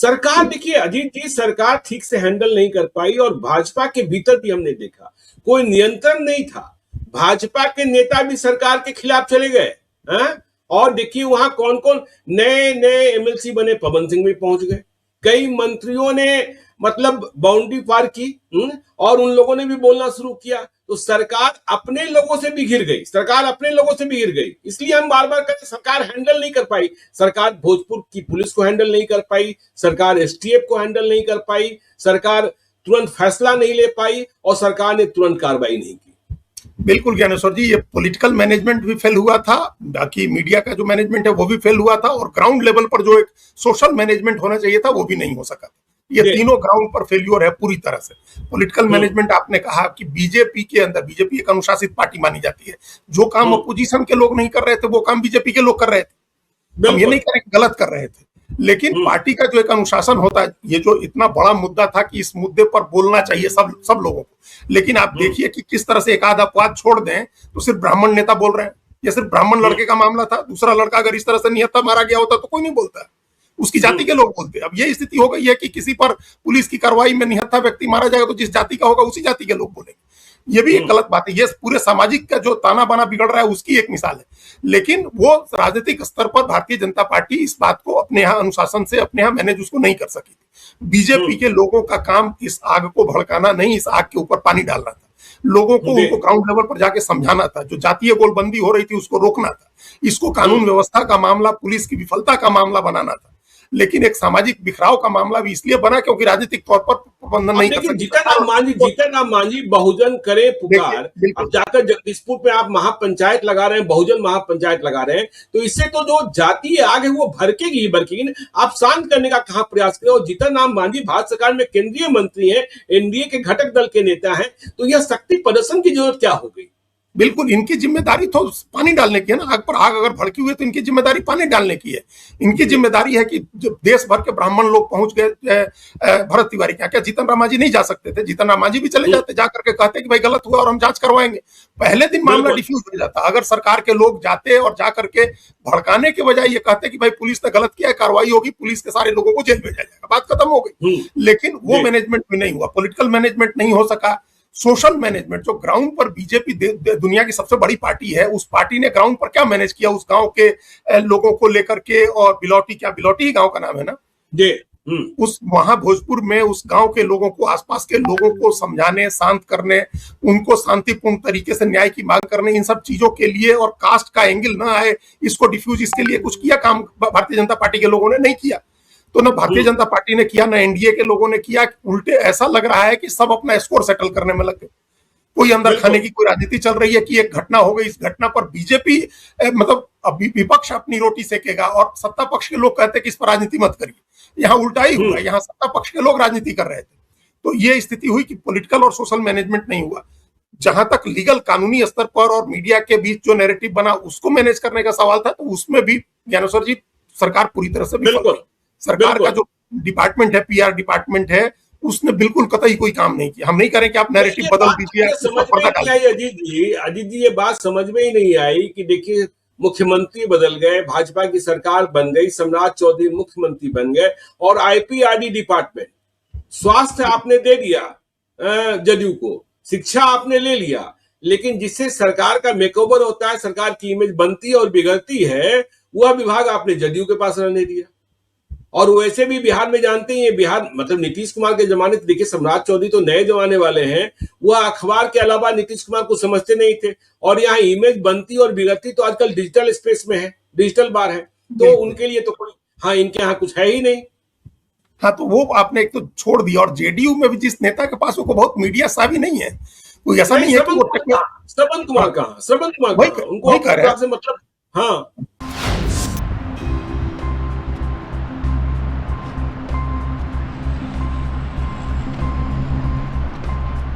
सरकार देखिए अजीत जी, सरकार ठीक से हैंडल नहीं कर पाई और भाजपा के भीतर भी हमने देखा कोई नियंत्रण नहीं था। भाजपा के नेता भी सरकार के खिलाफ चले गए हैं। और देखिए वहां कौन कौन नए नए एमएलसी बने, पवन सिंह भी पहुंच गए, कई मंत्रियों ने मतलब बाउंड्री पार की। और उन लोगों ने भी बोलना शुरू किया। तो सरकार अपने लोगों से भी घिर गई, सरकार अपने लोगों से भी घिर गई। इसलिए हम बार बार कहते सरकार हैंडल नहीं कर पाई। सरकार भोजपुर की पुलिस को हैंडल नहीं कर पाई, सरकार एसटीएफ को हैंडल नहीं कर पाई, सरकार तुरंत फैसला नहीं ले पाई और सरकार ने तुरंत कार्रवाई नहीं की। बिल्कुल ज्ञानेश्वर जी, ये पॉलिटिकल मैनेजमेंट भी फेल हुआ था, बाकी मीडिया का जो मैनेजमेंट है वो भी फेल हुआ था, और ग्राउंड लेवल पर जो एक सोशल मैनेजमेंट होना चाहिए था वो भी नहीं हो सका। ये तीनों ग्राउंड पर फेल्यूर है पूरी तरह से। पॉलिटिकल मैनेजमेंट, आपने कहा कि बीजेपी के अंदर, बीजेपी एक अनुशासित पार्टी मानी जाती है, जो काम अपोजिशन के लोग नहीं कर रहे थे वो काम बीजेपी के लोग कर रहे थे। हम ये नहीं कह रहे गलत कर रहे थे, लेकिन पार्टी का जो एक अनुशासन होता है, ये जो इतना बड़ा मुद्दा था कि इस मुद्दे पर बोलना चाहिए सब लोगों को, लेकिन आप देखिए कि किस तरह से एक आध अपवाद छोड़ दें तो सिर्फ ब्राह्मण नेता बोल रहे हैं। ये सिर्फ ब्राह्मण लड़के का मामला था, दूसरा लड़का अगर इस तरह से निहत्था मारा गया होता तो कोई नहीं बोलता, उसकी जाति के लोग बोलते। अब ये स्थिति हो गई है कि किसी पर पुलिस की कार्रवाई में निहत्था व्यक्ति मारा जाएगा तो जिस जाति का होगा उसी जाति के लोग बोलेंगे। ये भी एक गलत बात है। ये पूरे सामाजिक का जो ताना बाना बिगड़ रहा है उसकी एक मिसाल है। लेकिन वो राजनीतिक स्तर पर भारतीय जनता पार्टी इस बात को अपने यहाँ अनुशासन से अपने यहाँ मैनेज उसको नहीं कर सकी थी। बीजेपी के लोगों का काम इस आग को भड़काना नहीं, इस आग के ऊपर पानी डालना था। लोगों को उनको ग्राउंड लेवल पर जाके समझाना था, जो जातीय गोलबंदी हो रही थी उसको रोकना था, इसको कानून व्यवस्था का मामला, पुलिस की विफलता का मामला बनाना था। लेकिन एक सामाजिक बिखराव का मामला भी इसलिए बना क्योंकि राजनीतिक तौर पर प्रबंधन नहीं कर सकते। जीतन राम मांझी बहुजन करे पुकार, अब जाकर जगदीशपुर पे आप महापंचायत लगा रहे हैं, बहुजन महापंचायत लगा रहे हैं, तो इससे तो जो जातीय आग है वो भड़केगी ही भड़केगी। आप शांत करने का कहां प्रयास करें। और जीतन राम मांझी भारत सरकार में केंद्रीय मंत्री है, एनडीए के घटक दल के नेता है, तो यह शक्ति प्रदर्शन की जरूरत क्या हो गई। बिल्कुल, इनकी जिम्मेदारी तो पानी डालने की है ना। आग पर आग अगर भड़की हुई तो इनकी जिम्मेदारी पानी डालने की है। इनकी जिम्मेदारी है कि जब देश भर के ब्राह्मण लोग पहुंच गए भरत तिवारी क्या जीतन राम मांझी नहीं जा सकते थे? जीतन राम मांझी भी चले जाते, जाकर के कहते कि भाई गलत हुआ और हम जांच करवाएंगे। पहले दिन मामला डिफ्यूज हो जाता। अगर सरकार के लोग जाते और जाकर के भड़काने के बजाय ये कहते कि भाई पुलिस ने गलत किया है, कार्रवाई होगी, पुलिस के सारे लोगों को जेल भेजा जाएगा, बात खत्म हो गई। लेकिन वो मैनेजमेंट भी नहीं हुआ, पॉलिटिकल मैनेजमेंट नहीं हो सका। सोशल मैनेजमेंट, जो ग्राउंड पर बीजेपी दुनिया की सबसे बड़ी पार्टी है, उस पार्टी ने ग्राउंड पर क्या मैनेज किया उस गांव के लोगों को लेकर के। और बिलौटी, क्या बिलौटी ही गांव का नाम है ना जी, उस वहां भोजपुर में उस गांव के लोगों को, आसपास के लोगों को समझाने, शांत करने, उनको शांतिपूर्ण तरीके से न्याय की मांग करने, इन सब चीजों के लिए, और कास्ट का एंगल ना आए इसको डिफ्यूज, इसके लिए कुछ किया काम भारतीय जनता पार्टी के लोगों ने नहीं किया। तो ना भारतीय जनता पार्टी ने किया, ना एनडीए के लोगों ने किया। उल्टे ऐसा लग रहा है कि सब अपना स्कोर सेटल करने में लग गए। कोई अंदर खाने की कोई राजनीति चल रही है कि एक घटना हो गई, इस घटना पर बीजेपी मतलब विपक्ष अपनी रोटी सेकेगा और सत्ता पक्ष के लोग कहते हैं कि इस पर राजनीति मत करिए। यहाँ उल्टा ही हुआ, यहाँ सत्ता पक्ष के लोग राजनीति कर रहे थे। तो ये स्थिति हुई कि पॉलिटिकल और सोशल मैनेजमेंट नहीं हुआ। जहां तक लीगल, कानूनी स्तर पर और मीडिया के बीच जो नैरेटिव बना उसको मैनेज करने का सवाल था, तो उसमें भी ज्ञानेश्वर जी सरकार पूरी तरह से विफल। सरकार का जो डिपार्टमेंट है, पीआर डिपार्टमेंट है, उसने बिल्कुल कतई कोई काम नहीं किया। हम नहीं करें कि आप नैरेटिव बदल दीजिए। अजीत जी, ये बात समझ में ही नहीं आई कि देखिए मुख्यमंत्री बदल गए, भाजपा की सरकार बन गई, सम्राट चौधरी मुख्यमंत्री बन गए, और आईपीआरडी डिपार्टमेंट, स्वास्थ्य आपने दे दिया जदयू को, शिक्षा आपने ले लिया, लेकिन जिससे सरकार का मेकओवर होता है, सरकार की इमेज बनती है और बिगड़ती है, वह विभाग आपने जदयू के पास रहने दिया। और वैसे भी बिहार में जानते हैं, बिहार मतलब नीतीश कुमार के जमाने, देखिए सम्राट चौधरी तो नए जमाने वाले हैं, वह अखबार के अलावा नीतीश कुमार को समझते नहीं थे, और यहाँ इमेज बनती और बिगड़ती तो आजकल डिजिटल स्पेस में है, डिजिटल बार है, तो उनके लिए तो कोई, हाँ, इनके यहाँ कुछ है ही नहीं। हाँ, तो वो आपने एक तो छोड़ दिया। और जेडीयू में भी जिस नेता के पास वो बहुत मीडिया सावी नहीं है, कोई ऐसा नहीं है कि वो श्रवण कुमार कहाँ, उनको मतलब, हाँ,